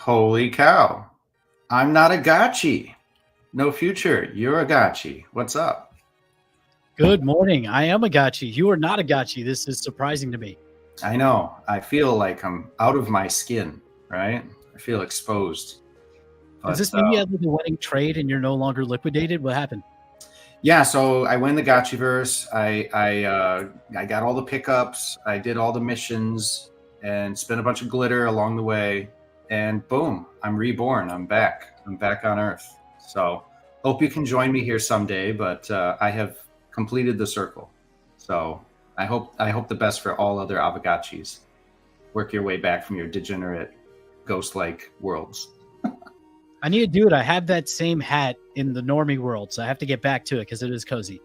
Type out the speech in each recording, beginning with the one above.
Holy cow. I'm not a gotchi. No future. You're a gotchi. What's up? Good morning. I am a gotchi. You are not a gotchi. This is surprising to me. I know. I feel like I'm out of my skin, right? I feel exposed. But, is this maybe you had like a winning trade and you're no longer liquidated? What happened? Yeah, so I win the Gotchiverse. I got all the pickups. I did all the missions and spent a bunch of glitter along the way. And boom, I'm reborn. I'm back. I'm back on Earth. So hope you can join me here someday. But I have completed the circle. So I hope the best for all other Aavegotchis. Work your way back from your degenerate, ghost-like worlds. I need to do it. I have that same hat in the normie world, so I have to get back to it because it is cozy.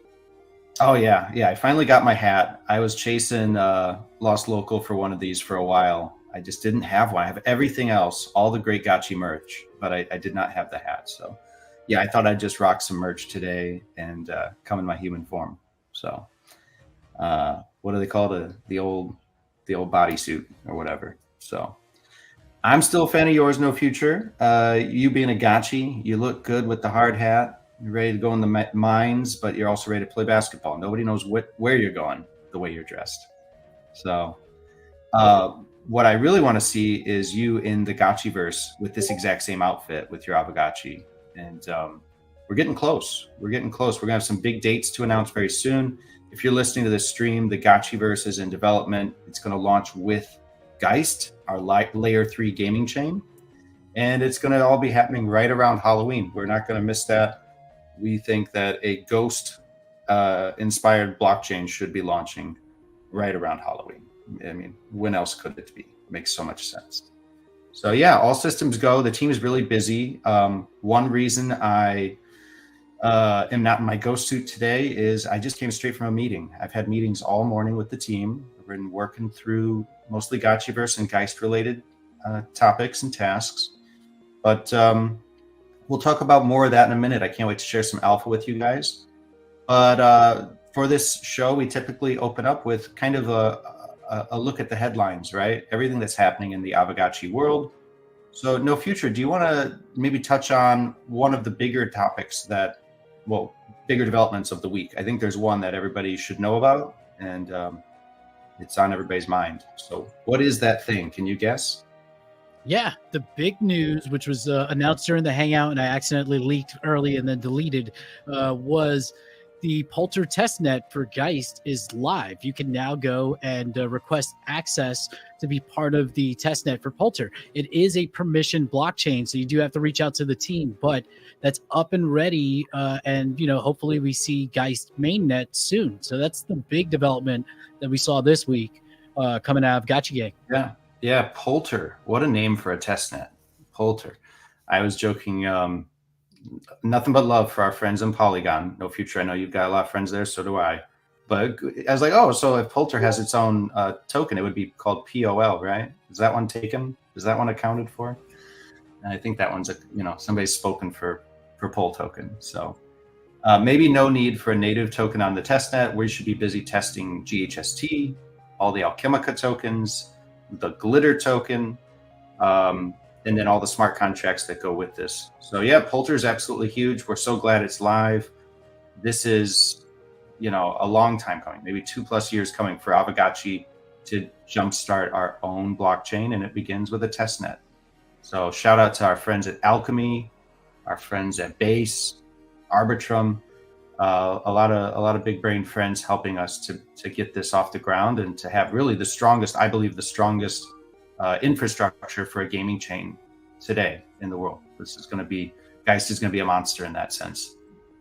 Oh, yeah. Yeah, I finally got my hat. I was chasing Lost Local for one of these for a while. I just didn't have one. I have everything else, all the great Gotchi merch, but I did not have the hat. So, yeah, I thought I'd just rock some merch today and come in my human form. So, what do they call the old bodysuit or whatever? So, I'm still a fan of yours, No Future. You being a gotchi, you look good with the hard hat. You're ready to go in the mines, but you're also ready to play basketball. Nobody knows where you're going the way you're dressed. So, what I really want to see is you in the Gotchiverse with this exact same outfit with your Aavegotchi. And we're getting close. We're getting close. We're going to have some big dates to announce very soon. If you're listening to this stream, the Gotchiverse is in development. It's going to launch with Geist, our layer 3 gaming chain. And it's going to all be happening right around Halloween. We're not going to miss that. We think that a ghost inspired blockchain should be launching right around Halloween. I mean, when else could it be? It makes so much sense. So yeah, all systems go. The team is really busy. One reason I am not in my ghost suit today is I just came straight from a meeting. I've had meetings all morning with the team. We've been working through mostly Gotchiverse and Geist related topics and tasks. But we'll talk about more of that in a minute. I can't wait to share some alpha with you guys. But for this show, we typically open up with kind of a look at the headlines, right? Everything that's happening in the Aavegotchi world. So, No Future, do you want to maybe touch on one of the bigger topics bigger developments of the week? I think there's one that everybody should know about, and it's on everybody's mind. So what is that thing? Can you guess? Yeah, the big news, which was announced during the Hangout and I accidentally leaked early and then deleted, was the Polter Testnet for Geist is live. You can now go and request access to be part of the testnet for Polter. It is a permission blockchain, so you do have to reach out to the team, but that's up and ready. And hopefully we see Geist mainnet soon. So that's the big development that we saw this week coming out of GotchiGang. Yeah, Polter. What a name for a testnet, Polter. I was joking. Nothing but love for our friends in Polygon. No Future, I know you've got a lot of friends there, so do I. But I was like, oh, so if Polter has its own token, it would be called POL, right? Is that one taken? Is that one accounted for? And I think that one's, somebody's spoken for Pol token. So maybe no need for a native token on the testnet. We should be busy testing GHST, all the Alchemica tokens, the Glitter token, and then all the smart contracts that go with this. So yeah, Polter is absolutely huge. We're so glad it's live. This is a long time coming, maybe 2+ years coming for Aavegotchi to jumpstart our own blockchain, and it begins with a testnet. So shout out to our friends at Alchemy, our friends at Base, Arbitrum, a lot of big brain friends helping us to get this off the ground and to have really the strongest infrastructure for a gaming chain today in the world. This is going to be, Geist is going to be a monster in that sense.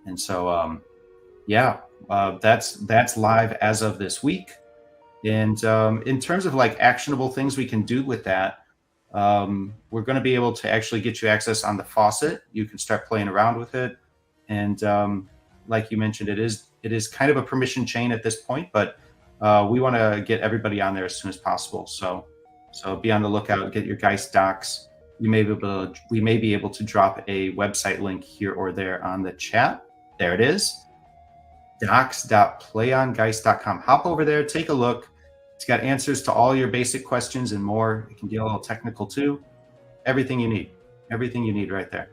And so, that's live as of this week. And in terms of like actionable things we can do with that, we're going to be able to actually get you access on the faucet. You can start playing around with it. And like you mentioned, it is kind of a permission chain at this point, but we want to get everybody on there as soon as possible. So be on the lookout, get your Geist docs. We may be able to drop a website link here or there on the chat. There it is. docs.playongeist.com. Hop over there, take a look. It's got answers to all your basic questions and more. It can get a little technical too. Everything you need right there.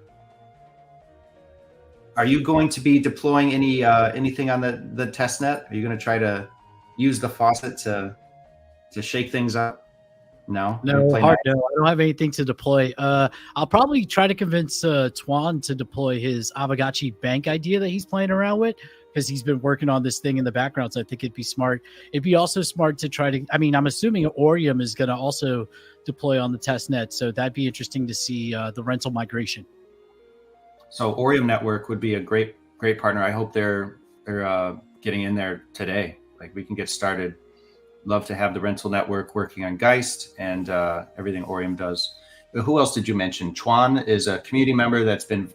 Are you going to be deploying anything on the testnet? Are you going to try to use the faucet to shake things up? No, I don't have anything to deploy. I'll probably try to convince Twan to deploy his Aavegotchi bank idea that he's playing around with, because he's been working on this thing in the background. So I think it'd be smart. It'd be also smart to try to, I'm assuming Orium is going to also deploy on the testnet. So that'd be interesting to see the rental migration. So Orium Network would be a great partner. I hope they're getting in there today. Like, we can get started. Love to have the rental network working on Geist and everything Orium does. But who else did you mention? Chuan is a community member that's been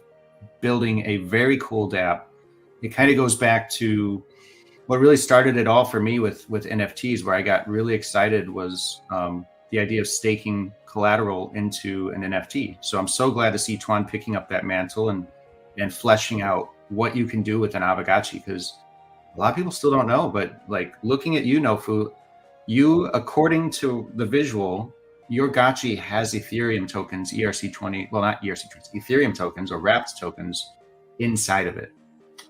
building a very cool dApp. It kind of goes back to what really started it all for me with NFTs, where I got really excited was the idea of staking collateral into an NFT. So I'm so glad to see Chuan picking up that mantle and fleshing out what you can do with an Aavegotchi, because a lot of people still don't know. But like, looking at you, Nofu, you, according to the visual, your Gotchi has Ethereum tokens, ERC20, well, not ERC20, Ethereum tokens or wrapped tokens inside of it.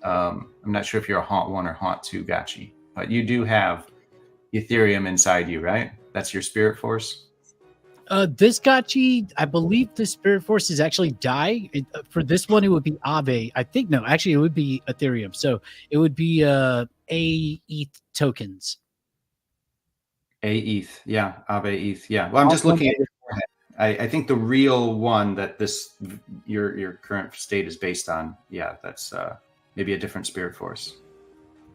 I'm not sure if you're a Haunt 1 or Haunt 2 Gotchi, but you do have Ethereum inside you, right? That's your spirit force? This Gotchi, I believe the spirit force is actually DAI. For this one, it would be Aave. I think, no, actually, it would be Ethereum. So it would be AETH tokens. AETH, yeah, Aave ETH, yeah. Well, I'm just looking at your forehead. I think the real one that your current state is based on, yeah, that's maybe a different spirit force.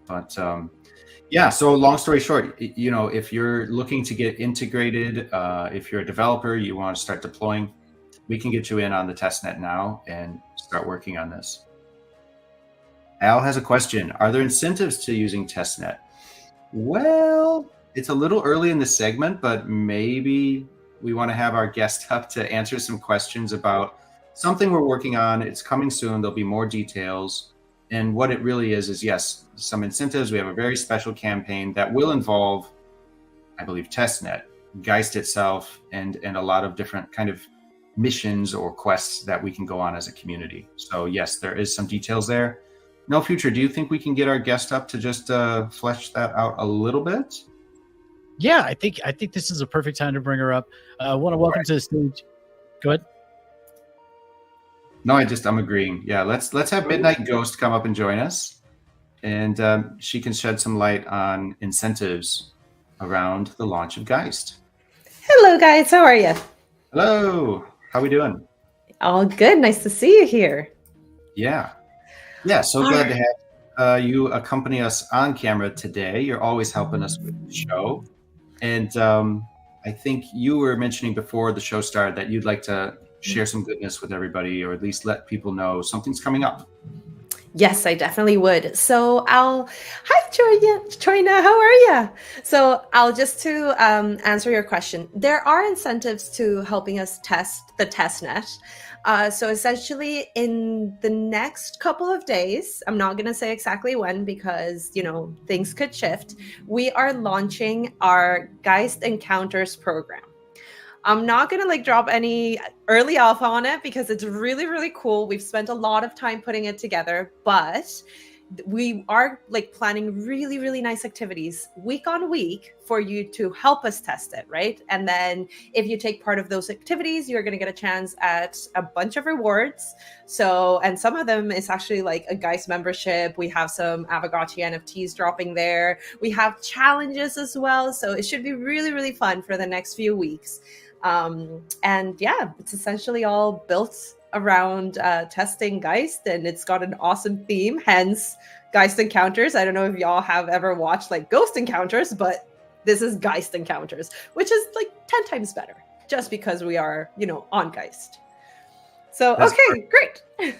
But yeah, so long story short, if you're looking to get integrated, if you're a developer, you want to start deploying, we can get you in on the testnet now and start working on this. Al has a question. Are there incentives to using testnet? Well, it's a little early in the segment, but maybe we want to have our guest up to answer some questions about something we're working on. It's coming soon. There'll be more details. And what it really is yes, some incentives. We have a very special campaign that will involve, I believe, testnet, Geist itself, and a lot of different kind of missions or quests that we can go on as a community. So yes, there is some details there. No Future, do you think we can get our guest up to just flesh that out a little bit? Yeah, I think this is a perfect time to bring her up. I want to welcome to the stage. Go ahead. No, I'm agreeing. Yeah, let's have Midnight Ghost come up and join us, and she can shed some light on incentives around the launch of Geist. Hello, guys. How are you? Hello. How we doing? All good. Nice to see you here. Yeah. So glad to have you accompany us on camera today. You're always helping us with the show. And I think you were mentioning before the show started that you'd like to share some goodness with everybody, or at least let people know something's coming up. Yes, I definitely would. So hi, Troina, how are you? So just to answer your question, there are incentives to helping us test the testnet. So essentially in the next couple of days, I'm not going to say exactly when because, things could shift. We are launching our Geist Encounters program. I'm not going to drop any early alpha on it because it's really, really cool. We've spent a lot of time putting it together, but we are like planning really, really nice activities week on week for you to help us test it, right? And then if you take part of those activities, you're going to get a chance at a bunch of rewards. So, and some of them is actually like a Geist membership. We have some Aavegotchi NFTs dropping there. We have challenges as well. So it should be really, really fun for the next few weeks. And yeah, it's essentially all built around testing Geist, and it's got an awesome theme, hence Geist Encounters. I don't know if y'all have ever watched like Ghost Encounters, but this is Geist Encounters, which is like 10 times better just because we are, on Geist. So, That's okay, great.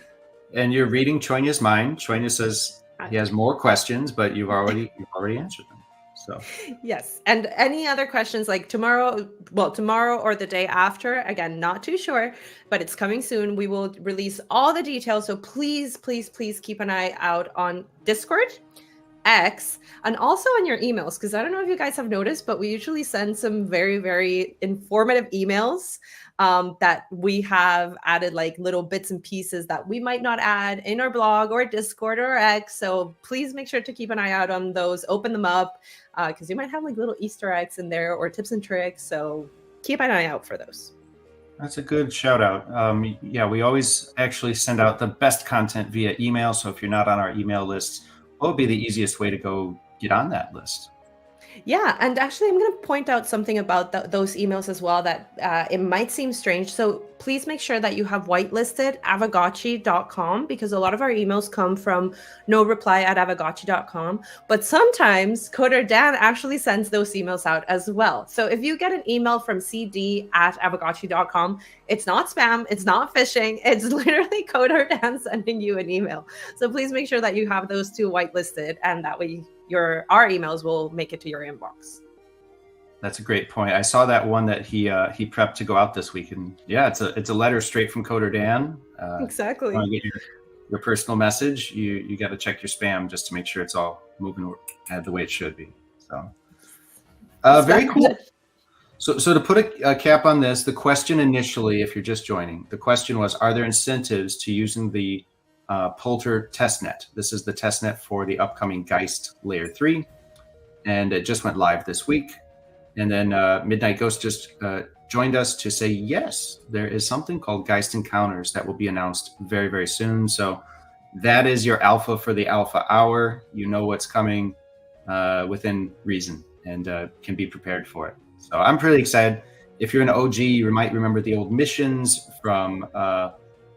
And you're reading Choina's mind. Choina says he has more questions, but you've already answered them. So yes. And any other questions like tomorrow or the day after, again, not too sure, but it's coming soon. We will release all the details. So please, please, please keep an eye out on Discord, X, and also on your emails. Because I don't know if you guys have noticed, but we usually send some very, very informative emails that we have added like little bits and pieces that we might not add in our blog or Discord or X. So please make sure to keep an eye out on those, open them up, because you might have like little Easter eggs in there or tips and tricks. So keep an eye out for those. that's a good shout out. Yeah, we always actually send out the best content via email. So if you're not on our email list, what would be the easiest way to go get on that list? Yeah, and actually, I'm going to point out something about those emails as well that it might seem strange. So please make sure that you have whitelisted Aavegotchi.com, because a lot of our emails come from noreply@Aavegotchi.com. But sometimes Coder Dan actually sends those emails out as well. So if you get an email from cd@Aavegotchi.com, it's not spam, it's not phishing, it's literally Coder Dan sending you an email. So please make sure that you have those two whitelisted, and that way our emails will make it to your inbox. That's a great point. I saw that one that he prepped to go out this week, and yeah, it's a letter straight from Coder Dan. Exactly. If you want to get your personal message, you got to check your spam just to make sure it's all moving the way it should be. So, very cool. So to put a cap on this, the question initially, if you're just joining, the question was: are there incentives to using the Polter Testnet? This is the testnet for the upcoming Geist Layer 3, and it just went live this week. And then Midnight Ghost just joined us to say, yes, there is something called Geist Encounters that will be announced very, very soon. So that is your alpha for the alpha hour. You know what's coming within reason, and can be prepared for it. So I'm pretty excited. If you're an OG, you might remember the old missions from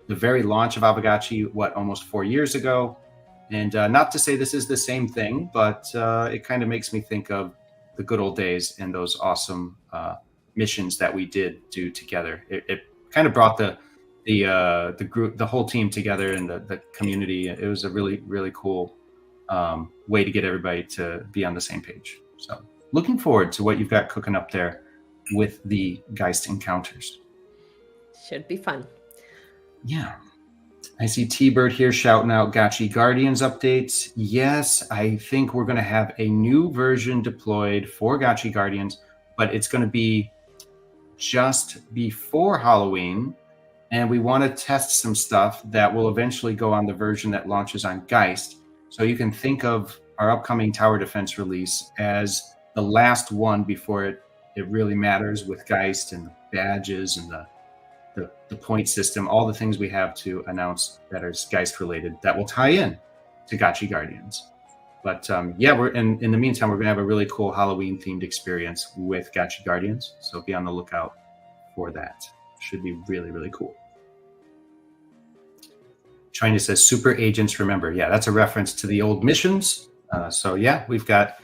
the very launch of Aavegotchi, almost 4 years ago. And not to say this is the same thing, but it kind of makes me think of the good old days and those awesome missions that we did do together. It kind of brought the group, the whole team together, and the community. It was a really, really cool way to get everybody to be on the same page. So looking forward to what you've got cooking up there with the Geist Encounters. Should be fun. Yeah. I see T-Bird here shouting out Gotchi Guardians updates. Yes, I think we're going to have a new version deployed for Gotchi Guardians, but it's going to be just before Halloween, and we want to test some stuff that will eventually go on the version that launches on Geist. So you can think of our upcoming Tower Defense release as the last one before it really matters with Geist and the badges and the point system, all the things we have to announce that are Geist related that will tie in to Gotchi Guardians. But yeah, we're in the meantime, we're going to have a really cool Halloween themed experience with Gotchi Guardians. So be on the lookout for that. Should be really, really cool. China says super agents remember. Yeah, that's a reference to the old missions. So yeah, we've got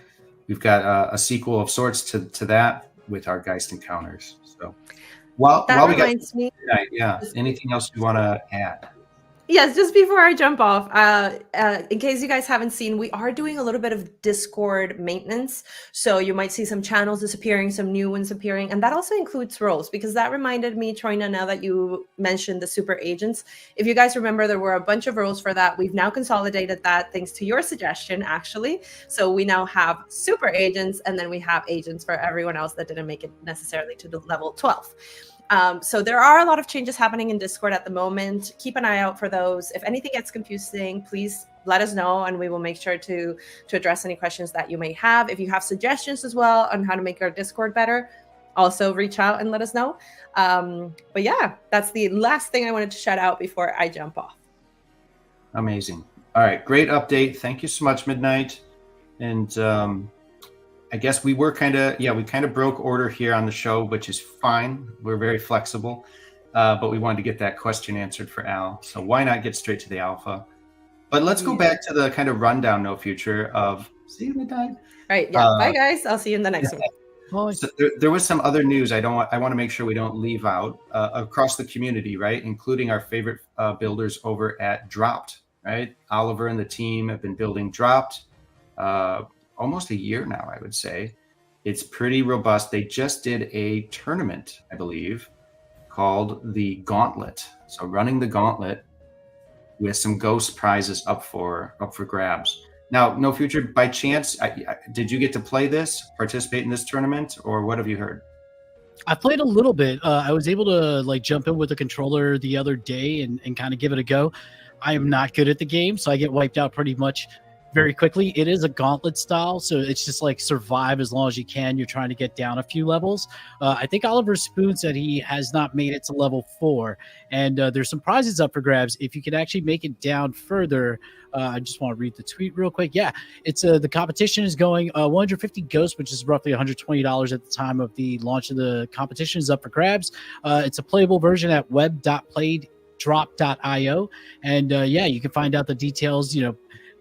a sequel of sorts to that with our Geist Encounters. So while we reminds me. Yeah. Anything else you want to add? Yes, just before I jump off, in case you guys haven't seen, we are doing a little bit of Discord maintenance. So you might see some channels disappearing, some new ones appearing, and that also includes roles, because that reminded me, Troina, now that you mentioned the super agents. If you guys remember, there were a bunch of roles for that. We've now consolidated that thanks to your suggestion, actually. So we now have super agents, and then we have agents for everyone else that didn't make it necessarily to the level 12. So there are a lot of changes happening in Discord at the moment. Keep an eye out for those. If anything gets confusing, please let us know, and we will make sure to address any questions that you may have. If you have suggestions as well on how to make our Discord better, also reach out and let us know. But yeah, that's the last thing I wanted to shout out before I jump off. Amazing. All right, great update. Thank you so much, Midnight. And I guess we were we kind of broke order here on the show, which is fine. We're very flexible, but we wanted to get that question answered for Al. So why not get straight to the alpha? But let's go back to the kind of rundown, No Future, of see you, Midnight. Right. Yeah. Bye, guys. I'll see you in the next one. So there was some other news I want to make sure we don't leave out across the community, right? Including our favorite builders over at Dropped, right? Oliver and the team have been building Dropped almost a year now, I would say. It's pretty robust. They just did a tournament, I believe, called the Gauntlet. So running the Gauntlet with some ghost prizes up for grabs. Now, No Future, by chance, did you get to play this, participate in this tournament, or what have you heard? I played a little bit. I was able to jump in with a controller the other day and kind of give it a go. I am not good at the game, so I get wiped out pretty much very quickly. It is a gauntlet style, so it's just survive as long as you can. You're trying to get down a few levels. I think Oliver Spoon said he has not made it to level 4, and there's some prizes up for grabs if you could actually make it down further. I just want to read the tweet real quick. Yeah, it's the competition is going 150 ghosts, which is roughly $120 at the time of the launch of the competition, is up for grabs. It's a playable version at web.playdrop.io, and you can find out the details.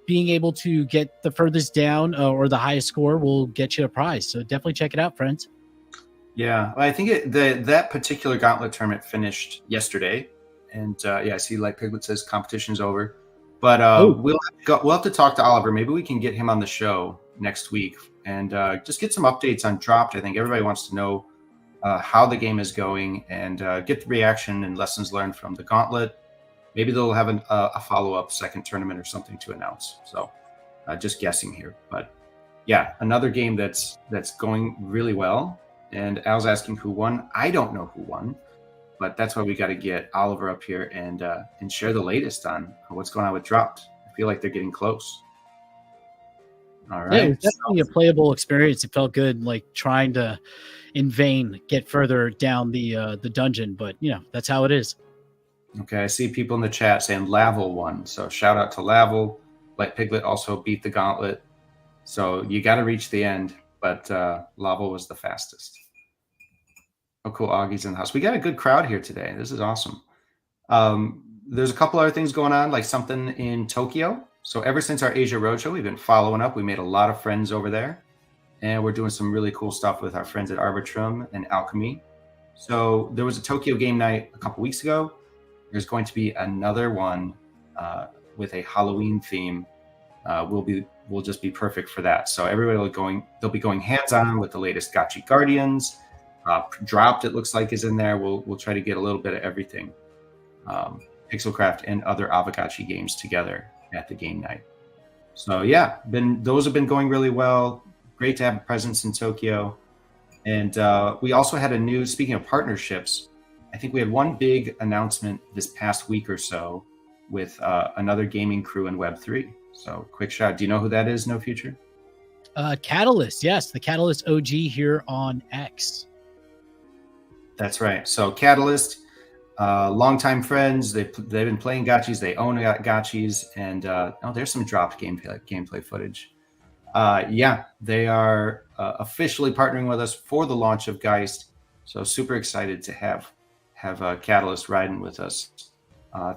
Being able to get the furthest down or the highest score will get you a prize. So definitely check it out, friends. Yeah, well, I think that particular Gauntlet tournament finished yesterday, and I see Light Piglet says competition's over. But we'll have to talk to Oliver. Maybe we can get him on the show next week and just get some updates on Dropped. I think everybody wants to know how the game is going and get the reaction and lessons learned from the Gauntlet. Maybe they'll have a follow-up second tournament or something to announce. So just guessing here. But yeah, another game that's going really well. And Al's asking who won. I don't know who won, but that's why we got to get Oliver up here and share the latest on what's going on with Dropped. I feel like they're getting close. All right. Yeah, it was definitely a playable experience. It felt good, trying to, in vain, get further down the dungeon. But, that's how it is. Okay, I see people in the chat saying Lavel won. So shout out to Lavel. Light Piglet also beat the Gauntlet. So you got to reach the end, but Lavel was the fastest. Oh, cool. Augie's in the house. We got a good crowd here today. This is awesome. There's a couple other things going on, like something in Tokyo. So ever since our Asia Roadshow, we've been following up. We made a lot of friends over there. And we're doing some really cool stuff with our friends at Arbitrum and Alchemy. So there was a Tokyo game night a couple weeks ago. There's going to be another one with a Halloween theme. Will just be perfect for that. So everybody they'll be going hands-on with the latest Gotchi Guardians. Dropped, it looks like, is in there. We'll try to get a little bit of everything. Pixelcraft and other Aavegotchi games together at the game night. So yeah, those have been going really well. Great to have a presence in Tokyo. And we also had speaking of partnerships, I think we had one big announcement this past week or so with another gaming crew in Web3. So quick shout. Do you know who that is, No Future? Catalyst. Yes, the Catalyst OG here on X. That's right. So Catalyst, longtime friends. They've been playing Gotchis. They own Gotchis. And there's some Dropped gameplay footage. They are officially partnering with us for the launch of Geist. So super excited to have Catalyst riding with us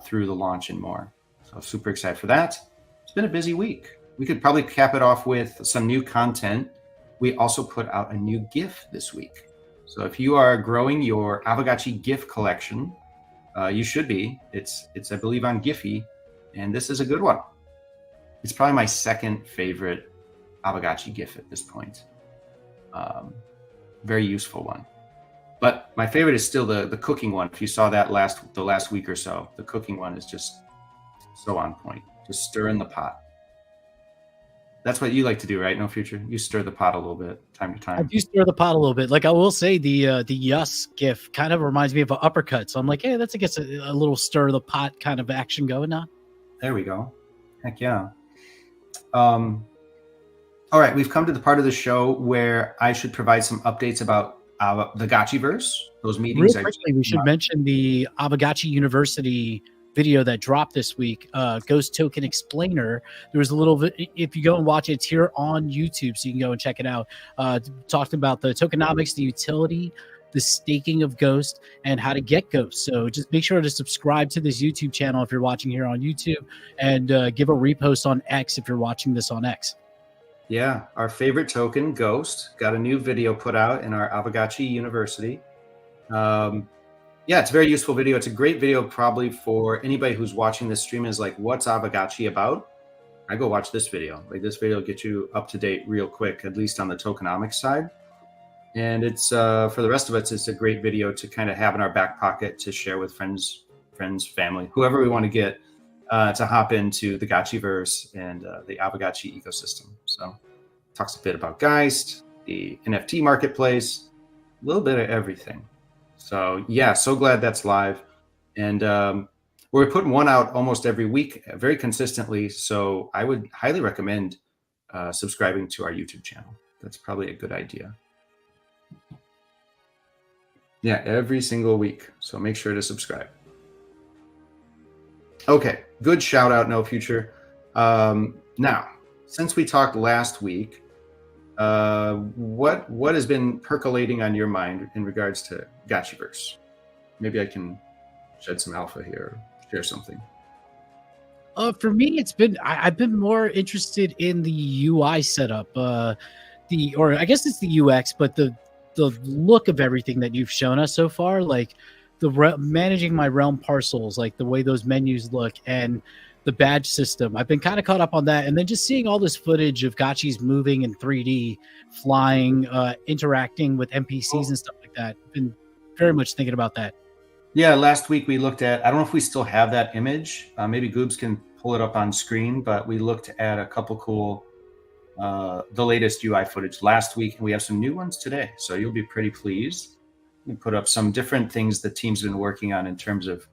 through the launch and more. So super excited for that. It's been a busy week. We could probably cap it off with some new content. We also put out a new GIF this week. So if you are growing your Aavegotchi GIF collection, you should be. It's I believe on Giphy, and this is a good one. It's probably my second favorite Aavegotchi GIF at this point. Very useful one. But my favorite is still the cooking one. If you saw that the last week or so, the cooking one is just so on point. Just stir in the pot. That's what you like to do, right? No Future. You stir the pot a little bit, time to I time. do stir the pot a little bit. Like I will say, the Yus gif kind of reminds me of an uppercut. So I'm like, hey, that's a little stir the pot kind of action going on. There we go. Heck yeah. All right, we've come to the part of the show where I should provide some updates about the Gotchiverse. Those meetings. Real quickly, we should mention the Aavegotchi University video that dropped this week, Ghost Token Explainer. There was a little, if you go and watch it, it's here on YouTube, so you can go and check it out. Talking about the tokenomics, the utility, the staking of Ghost, and how to get Ghost. So just make sure to subscribe to this YouTube channel if you're watching here on YouTube, and give a repost on X if you're watching this on X. Yeah, our favorite token, Ghost, got a new video put out in our Aavegotchi University. Yeah, it's a very useful video. It's a great video probably for anybody who's watching this stream is like, what's Aavegotchi about? I go watch this video. Like this video will get you up to date real quick, at least on the tokenomics side. And it's for the rest of us, it's a great video to kind of have in our back pocket to share with friends, family, whoever we want to get to hop into the Gotchiverse and the Aavegotchi ecosystem. So talks a bit about Geist, the NFT marketplace, a little bit of everything. So yeah, so glad that's live. And we're putting one out almost every week, very consistently. So I would highly recommend subscribing to our YouTube channel. That's probably a good idea. Yeah, every single week. So make sure to subscribe. Okay, good shout out, No Future. Now, since we talked last week, what has been percolating on your mind in regards to Gotchiverse? Maybe I can shed some alpha here, share something. For me, it's been I've been more interested in the UI setup, or I guess it's the UX, but the look of everything that you've shown us so far, like managing my realm parcels, like the way those menus look, and the badge system. I've been kind of caught up on that, and then just seeing all this footage of Gotchis moving in 3D, flying, interacting with NPCs and stuff like that. I've been very much thinking about that. Yeah, last week we looked at, I don't know if we still have that image. Maybe Goobs can pull it up on screen, but we looked at a couple cool, the latest UI footage last week, and we have some new ones today. So you'll be pretty pleased. We put up some different things the team's been working on in terms of,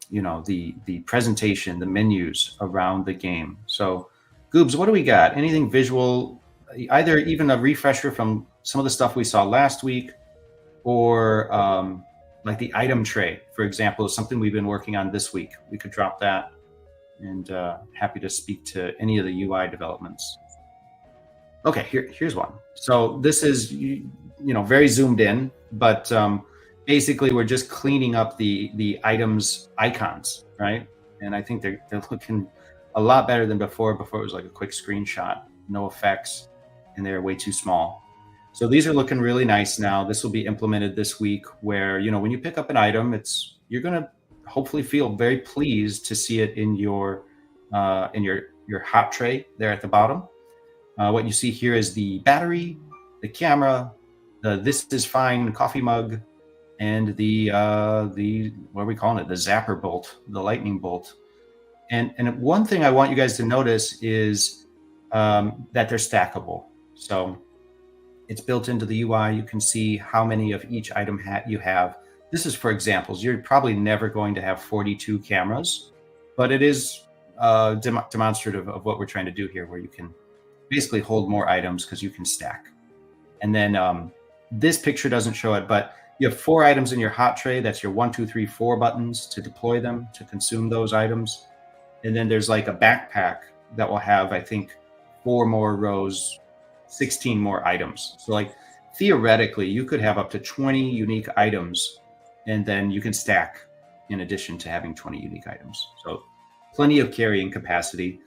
you know, the presentation, the menus around the game. So Goobs, what do we got? Anything visual, either even a refresher from some of the stuff we saw last week, or like the item tray, for example, is something we've been working on this week. We could drop that, and happy to speak to any of the UI developments. Okay, here's one. So this is, you know, very zoomed in, but basically we're just cleaning up the items icons, right? And I think they're looking a lot better than before. Before it was like a quick screenshot, no effects, and they're way too small. So these are looking really nice now. This will be implemented this week, where, you know, when you pick up an item, you're gonna hopefully feel very pleased to see it in your hot tray there at the bottom. What you see here is the battery, the camera, the "This is fine" coffee mug, and the what are we calling it? The zapper bolt, the lightning bolt. And one thing I want you guys to notice is that they're stackable. So it's built into the UI. You can see how many of each item you have. This is for examples. You're probably never going to have 42 cameras, but it is demonstrative of what we're trying to do here, where you can basically hold more items because you can stack. And then this picture doesn't show it, but you have 4 items in your hot tray. That's your 1, 2, 3, 4 buttons to deploy them, to consume those items. And then there's like a backpack that will have, I think, 4 more rows, 16 more items. So like theoretically, you could have up to 20 unique items, and then you can stack in addition to having 20 unique items. So plenty of carrying capacity.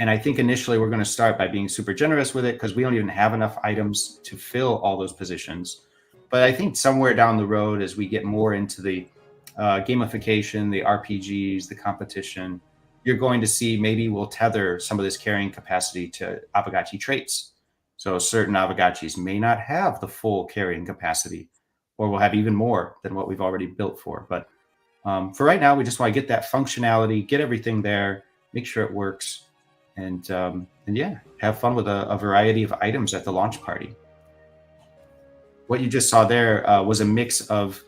And I think initially we're going to start by being super generous with it, because we don't even have enough items to fill all those positions. But I think somewhere down the road, as we get more into the gamification, the RPGs, the competition, you're going to see maybe we'll tether some of this carrying capacity to Aavegotchi traits. So certain Aavegotchis may not have the full carrying capacity, or will have even more than what we've already built for. But for right now, we just want to get that functionality, get everything there, make sure it works. and yeah, have fun with a variety of items at the launch party. What you just saw there was a mix of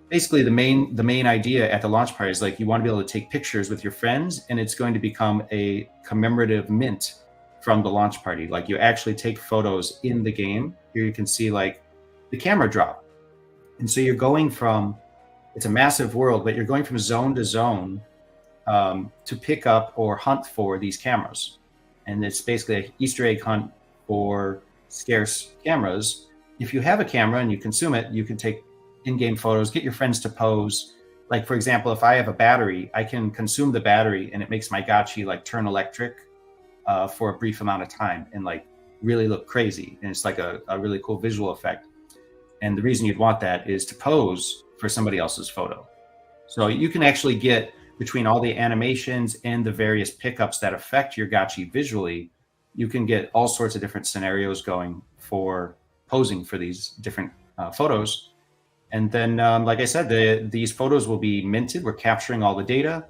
basically the main idea at the launch party is like you want to be able to take pictures with your friends, and it's going to become a commemorative mint from the launch party. Like you actually take photos in the game. Here you can see like the camera drop, and so you're going from, it's a massive world, but you're going from zone to zone to pick up or hunt for these cameras. And it's basically an Easter egg hunt for scarce cameras. If you have a camera and you consume it, you can take in-game photos, get your friends to pose. Like, for example, if I have a battery, I can consume the battery and it makes my Gotchi like turn electric for a brief amount of time and like really look crazy. And it's like a really cool visual effect. And the reason you'd want that is to pose for somebody else's photo. So you can actually get, between all the animations and the various pickups that affect your Gotchi visually, you can get all sorts of different scenarios going for posing for these different photos. And then, like I said, these photos will be minted. We're capturing all the data.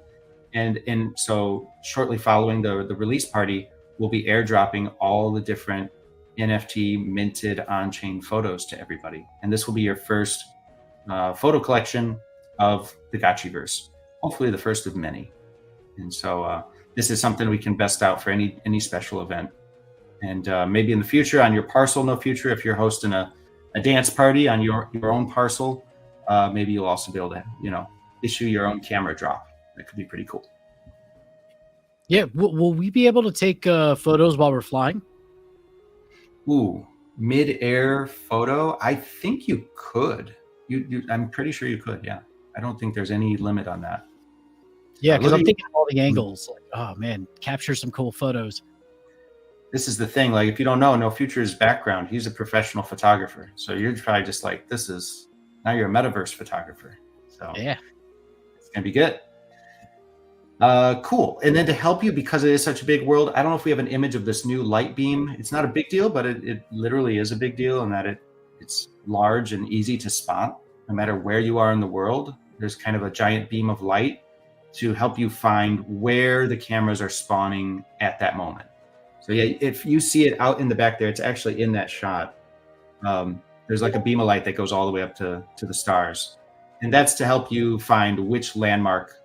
And so shortly following the release party, we'll be airdropping all the different NFT minted on-chain photos to everybody. And this will be your first photo collection of the Gotchiverse. Hopefully the first of many. And so this is something we can best out for any special event. And maybe in the future on your parcel, no future, if you're hosting a dance party on your own parcel, maybe you'll also be able to, issue your own camera drop. That could be pretty cool. Yeah. Will we be able to take photos while we're flying? Ooh, mid-air photo? I think you could. I'm pretty sure you could, yeah. I don't think there's any limit on that. Yeah, because I'm thinking of all the angles. Like, oh man, capture some cool photos. This is the thing. Like, if you don't know, No Future's background, he's a professional photographer. So you're probably just like, now you're a metaverse photographer. So yeah, it's gonna be good. Cool. And then to help you, because it is such a big world, I don't know if we have an image of this new light beam. It's not a big deal, but it literally is a big deal in that it's large and easy to spot. No matter where you are in the world, there's kind of a giant beam of light to help you find where the cameras are spawning at that moment. So yeah, if you see it out in the back there, it's actually in that shot. There's like a beam of light that goes all the way up to the stars. And that's to help you find which landmark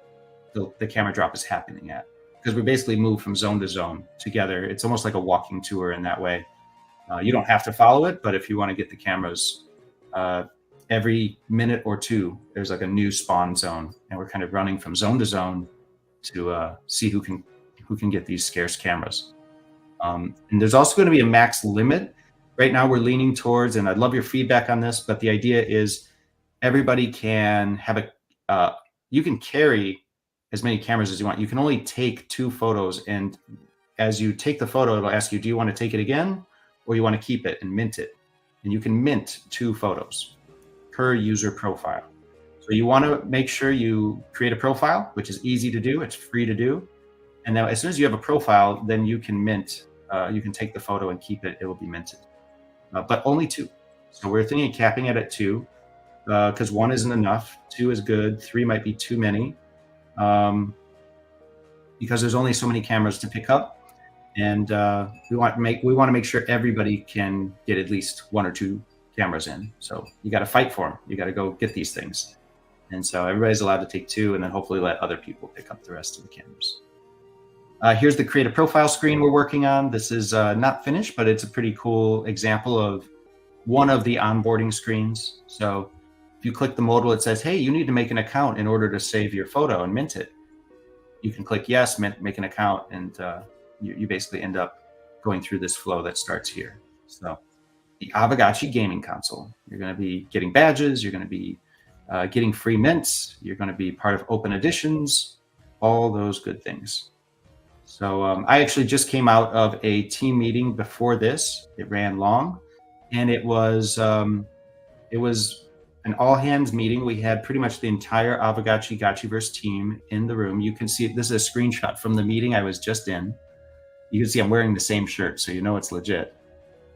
the camera drop is happening at. Because we basically move from zone to zone together. It's almost like a walking tour in that way. You don't have to follow it, but if you want to get the cameras, every minute or two, there's like a new spawn zone, and we're kind of running from zone to zone to see who can get these scarce cameras. And there's also going to be a max limit. Right now, we're leaning towards, and I'd love your feedback on this, but the idea is everybody can have you can carry as many cameras as you want. You can only take 2 photos, and as you take the photo, it'll ask you, do you want to take it again, or you want to keep it and mint it? And you can mint 2 photos per user profile. So you want to make sure you create a profile, which is easy to do. It's free to do. And now as soon as you have a profile, then you can mint, you can take the photo and keep it. It will be minted, but only 2. So we're thinking of capping it at 2 because 1 isn't enough. 2 is good. 3 might be too many because there's only so many cameras to pick up. And we want to make sure everybody can get at least 1 or 2 cameras in. So you got to fight for them. You got to go get these things. And so everybody's allowed to take 2 and then hopefully let other people pick up the rest of the cameras. Here's the create a profile screen we're working on. This is not finished, but it's a pretty cool example of one of the onboarding screens. So if you click the modal, it says, hey, you need to make an account in order to save your photo and mint it. You can click yes, make an account, and you basically end up going through this flow that starts here. So the Aavegotchi gaming console, you're going to be getting badges, you're going to be getting free mints, you're going to be part of open editions, all those good things. So I actually just came out of a team meeting before this. It ran long, and it was an all hands meeting. We had pretty much the entire Aavegotchi Gotchiverse team in the room. You can see this is a screenshot from the meeting I was just in. You can see I'm wearing the same shirt, so you know it's legit.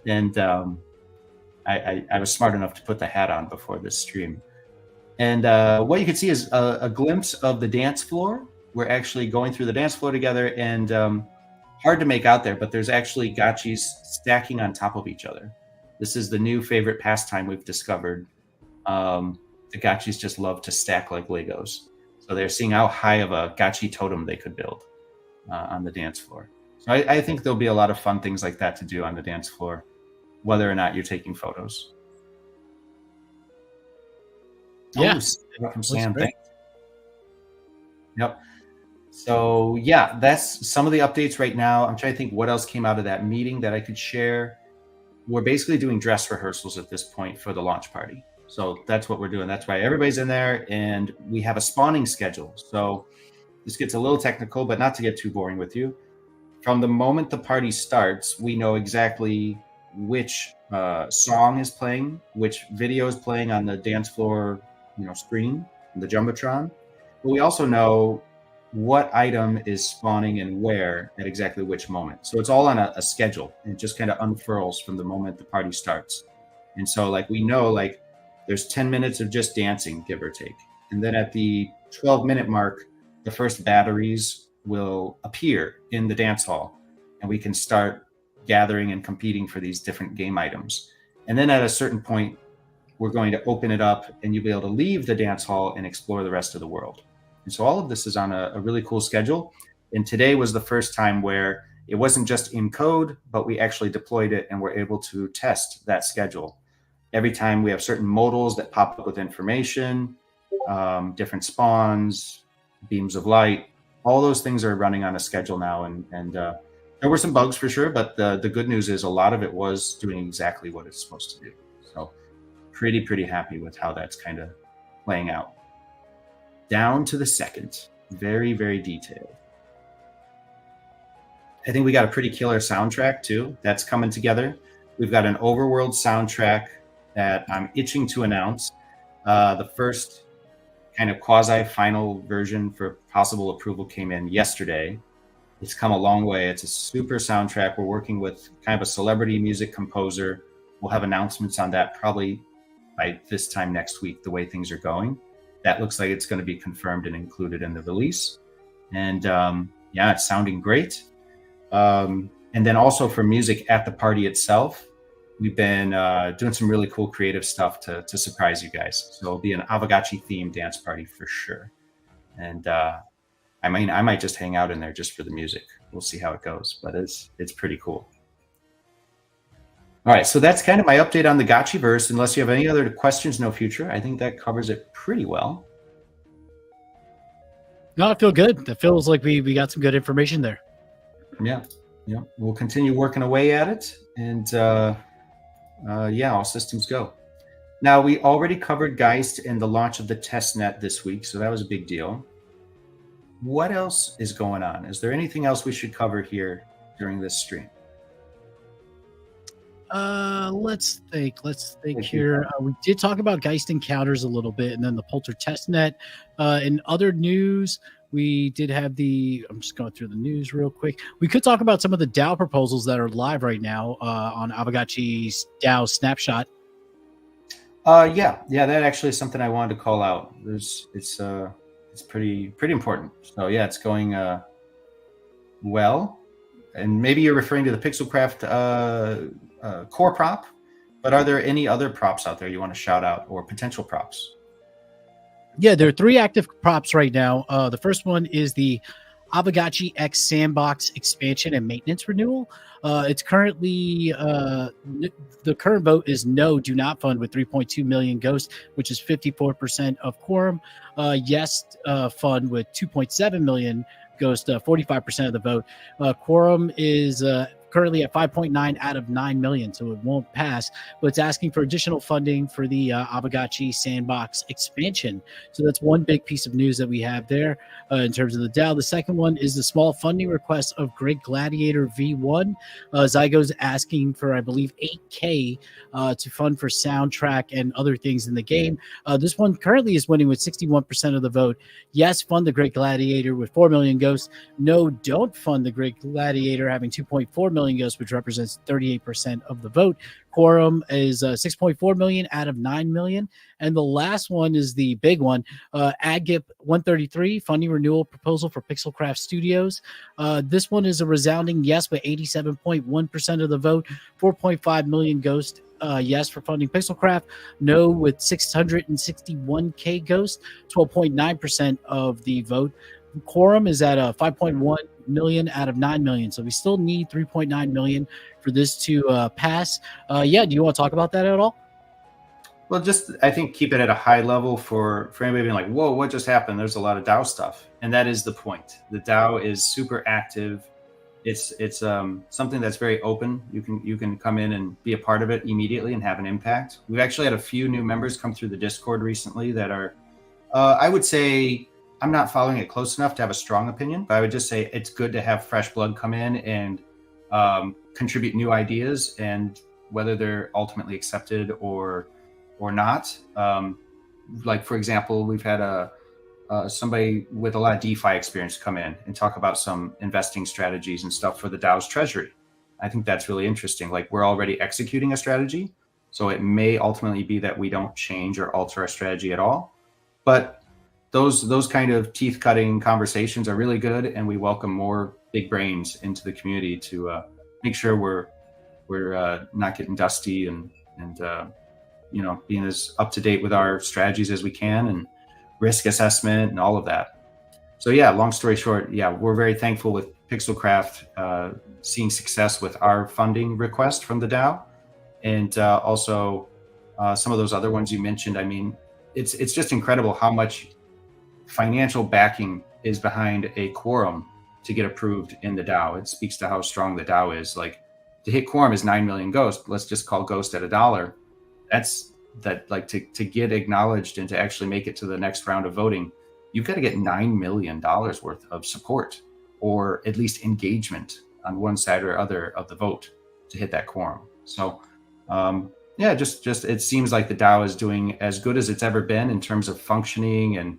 And I was smart enough to put the hat on before this stream. And what you can see is a glimpse of the dance floor. we're actually going through the dance floor together, and hard to make out there, but there's actually gotchis stacking on top of each other. This is the new favorite pastime we've discovered. The gotchis just love to stack like Legos. So they're seeing how high of a gotchi totem they could build on the dance floor. So I think there'll be a lot of fun things like that to do on the dance floor, whether or not you're taking photos. Yeah. From Sam, thanks. Yep. So yeah, that's some of the updates right now. I'm trying to think what else came out of that meeting that I could share. We're basically doing dress rehearsals at this point for the launch party. So that's what we're doing. That's why everybody's in there, and we have a spawning schedule. So this gets a little technical, but not to get too boring with you. From the moment the party starts, we know exactly which song is playing, which video is playing on the dance floor, screen, the Jumbotron. But we also know what item is spawning and where at exactly which moment. So it's all on a schedule, and it just kind of unfurls from the moment the party starts. And so we know there's 10 minutes of just dancing, give or take. And then at the 12-minute mark, the first batteries will appear in the dance hall, and we can start gathering and competing for these different game items. And then at a certain point, we're going to open it up, and you'll be able to leave the dance hall and explore the rest of the world. And so all of this is on a really cool schedule. And today was the first time where it wasn't just in code, but we actually deployed it and were able to test that schedule. Every time we have certain modals that pop up with information, different spawns, beams of light, all those things are running on a schedule now. And there were some bugs for sure, but the good news is a lot of it was doing exactly what it's supposed to do. So pretty happy with how that's kind of playing out. Down to the second. Very, very detailed. I think we got a pretty killer soundtrack too. That's coming together. We've got an overworld soundtrack that I'm itching to announce. The first kind of quasi-final version for possible approval came in yesterday. It's come a long way. It's a super soundtrack. We're working with kind of a celebrity music composer. We'll have announcements on that probably by this time next week, the way things are going. That looks like it's going to be confirmed and included in the release. And it's sounding great. And then also for music at the party itself, we've been doing some really cool creative stuff to surprise you guys. So it'll be an Aavegotchi themed dance party for sure. And I might just hang out in there just for the music. We'll see how it goes, but it's pretty cool. All right, so that's kind of my update on the Gotchiverse. Unless you have any other questions, no future. I think that covers it pretty well. No, I feel good. That feels like we got some good information there. Yeah. We'll continue working away at it, and all systems go. Now, we already covered Geist and the launch of the Testnet this week, so that was a big deal. What else is going on? Is there anything else we should cover here during this stream? Let's think here. We did talk about Geist encounters a little bit, and then the Polter Testnet. In other news, we did have I'm just going through the news real quick. We could talk about some of the DAO proposals that are live right now on Aavegotchi's DAO Snapshot. That actually is something I wanted to call out. It's pretty important. So yeah, it's going well. And maybe you're referring to the Pixelcraft core prop, but are there any other props out there you want to shout out, or potential props? Yeah, there are 3 active props right now. The first one is the Aavegotchi X Sandbox expansion and maintenance renewal. It's currently the current vote is no, do not fund with 3.2 million Ghost, which is 54% of quorum. Yes, fund with 2.7 million Ghost, 45% of the vote. Quorum is currently at 5.9 out of 9 million, so it won't pass, but it's asking for additional funding for the Aavegotchi Sandbox expansion. So that's one big piece of news that we have there in terms of the DAO. The second one is the small funding request of Great Gladiator V1. Zygo's asking for, I believe, 8K to fund for soundtrack and other things in the game. This one currently is winning with 61% of the vote. Yes, fund the Great Gladiator with 4 million Ghosts. No, don't fund the Great Gladiator, having 2.4 million million ghosts, which represents 38% of the vote. Quorum is 6.4 million out of 9 million. And the last one is the big one, AGIP 133, funding renewal proposal for Pixelcraft Studios. This one is a resounding yes with 87.1% of the vote, 4.5 million ghosts. Yes for funding Pixelcraft, no with 661k ghosts, 12.9% of the vote. Quorum is at 5.1 million out of 9 million, so we still need 3.9 million for this to pass. Do you want to talk about that at all? Well, just I think keep it at a high level for anybody being like, whoa, what just happened? There's a lot of DAO stuff, and that is the point. The DAO is super active. It's something that's very open. You can come in and be a part of it immediately and have an impact. We've actually had a few new members come through the Discord recently that are, I would say, I'm not following it close enough to have a strong opinion, but I would just say it's good to have fresh blood come in and contribute new ideas, and whether they're ultimately accepted or not. Like, for example, we've had somebody with a lot of DeFi experience come in and talk about some investing strategies and stuff for the DAO's treasury. I think that's really interesting. Like, we're already executing a strategy, so it may ultimately be that we don't change or alter our strategy at all. But those kind of teeth-cutting conversations are really good, and we welcome more big brains into the community to make sure we're not getting dusty and being as up to date with our strategies as we can, and risk assessment and all of that. So yeah, long story short, yeah, we're very thankful with Pixelcraft seeing success with our funding request from the DAO, and also some of those other ones you mentioned. I mean, it's just incredible how much financial backing is behind a quorum to get approved in the DAO. It speaks to how strong the DAO is. Like, to hit quorum is 9 million ghosts. Let's just call ghost at $1. To get acknowledged and to actually make it to the next round of voting, you've got to get $9 million worth of support, or at least engagement on one side or other of the vote to hit that quorum. So just it seems like the DAO is doing as good as it's ever been in terms of functioning and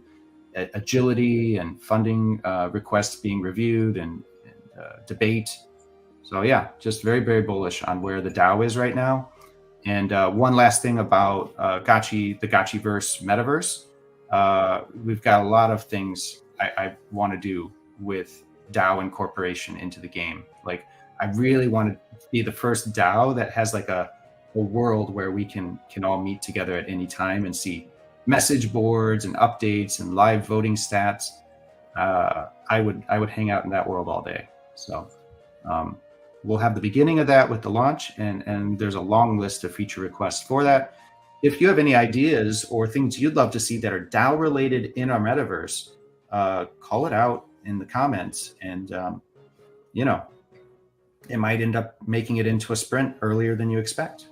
agility and funding requests being reviewed and debate. So yeah, just very, very bullish on where the DAO is right now. And one last thing about the Gotchiverse metaverse. We've got a lot of things I want to do with DAO incorporation into the game. Like, I really want to be the first DAO that has like a world where we can all meet together at any time and see message boards and updates and live voting stats. I would hang out in that world all day. So we'll have the beginning of that with the launch, and there's a long list of feature requests for that. If you have any ideas or things you'd love to see that are DAO related in our metaverse, call it out in the comments, and it might end up making it into a sprint earlier than you expect.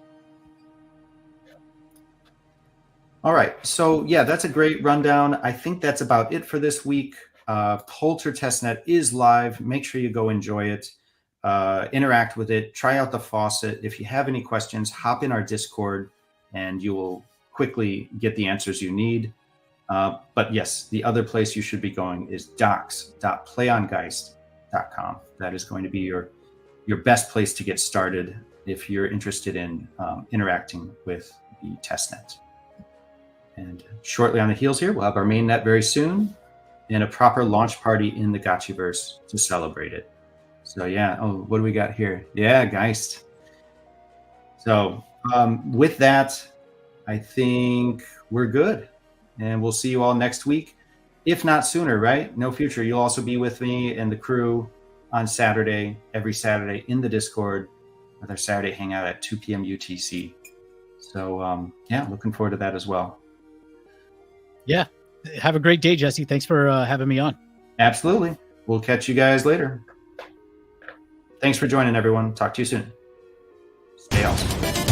All right, so yeah, that's a great rundown. I think that's about it for this week. Polter Testnet is live. Make sure you go enjoy it. Interact with it, try out the faucet. If you have any questions, hop in our Discord and you will quickly get the answers you need. But yes, the other place you should be going is docs.playongeist.com. That is going to be your best place to get started if you're interested in interacting with the testnet. And shortly on the heels here, we'll have our mainnet very soon and a proper launch party in the Gotchiverse to celebrate it. So yeah, what do we got here? Yeah, Geist. So with that, I think we're good. And we'll see you all next week, if not sooner, right? No future. You'll also be with me and the crew on Saturday, every Saturday in the Discord with our Saturday hangout at 2 p.m. UTC. So yeah, looking forward to that as well. Yeah. Have a great day, Jesse. Thanks for having me on. Absolutely. We'll catch you guys later. Thanks for joining, everyone. Talk to you soon. Stay awesome.